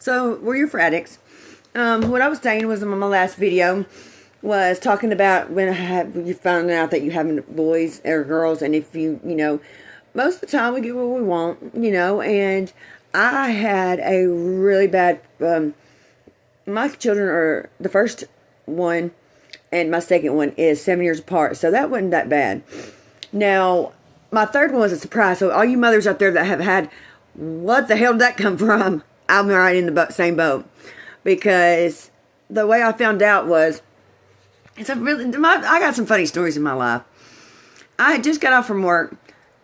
So, we're your Fraddicks. What I was saying was in my last video was talking about when you found out that you have boys or girls, and if most of the time we get what we want, and I had a really bad, my children are, the first one and my second one is 7 years apart, so that wasn't that bad. Now, my third one was a surprise, so all you mothers out there that have had, what the hell did that come from? I'm right in the same boat, because the way I found out was, I got some funny stories in my life. I had just got off from work,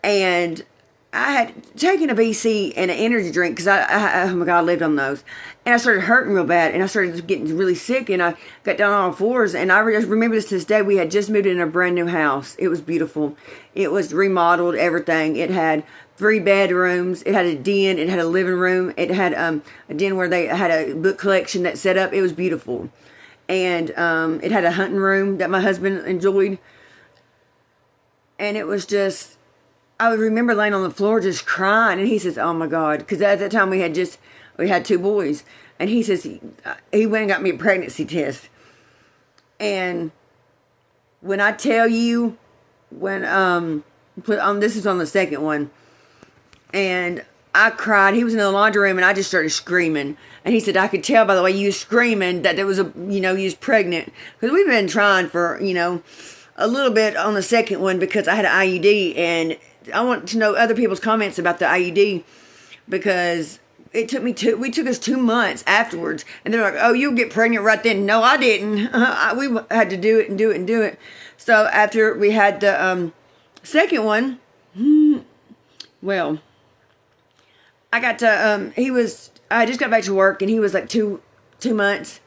and I had taken a BC and an energy drink, because oh my God, I lived on those. And I started hurting real bad, and I started getting really sick, and I got down on all fours, and I remember this to this day. We had just moved in a brand new house. It was beautiful. It was remodeled, everything. It had 3 bedrooms. It had a den. It had a living room. It had a den where they had a book collection that set up. It was beautiful. And it had a hunting room that my husband enjoyed. And it was just, I would remember laying on the floor just crying. And he says, oh my God. Because at that time we had 2 boys. And he says, he went and got me a pregnancy test. And when I tell you, this is on the second one. And I cried. He was in the laundry room, and I just started screaming. And he said, I could tell by the way you was screaming that there was you was pregnant. Because we've been trying for, a little bit on the second one, because I had an IUD. And I want to know other people's comments about the IUD, because it took us 2 months afterwards. And they're like, oh, you'll get pregnant right then. No, I didn't. We had to do it and do it and do it. So after we had the second one, well, I got to, I just got back to work, and he was like 2 months,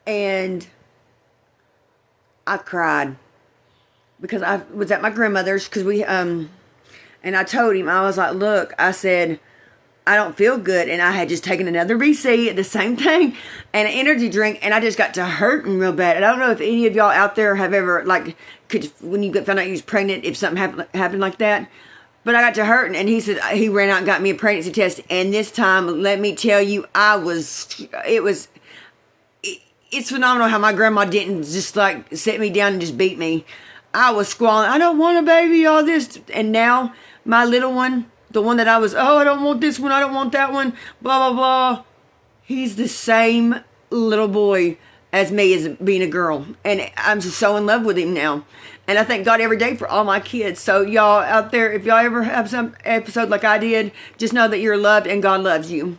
and I cried, because I was at my grandmother's, because and I told him, I was like, look, I said, I don't feel good, and I had just taken another BC at the same thing, and an energy drink, and I just got to hurting real bad. And I don't know if any of y'all out there have ever, when you found out you was pregnant, if something happened like that. But I got to hurting, and he said he ran out and got me a pregnancy test. And this time, let me tell you, it's phenomenal how my grandma didn't just set me down and just beat me. I was squalling, I don't want a baby, all this. And now my little one, the one that I was, I don't want this one, I don't want that one, blah, blah, blah. He's the same little boy as me as being a girl. And I'm just so in love with him now. And I thank God every day for all my kids. So y'all out there, if y'all ever have some episode like I did, just know that you're loved and God loves you.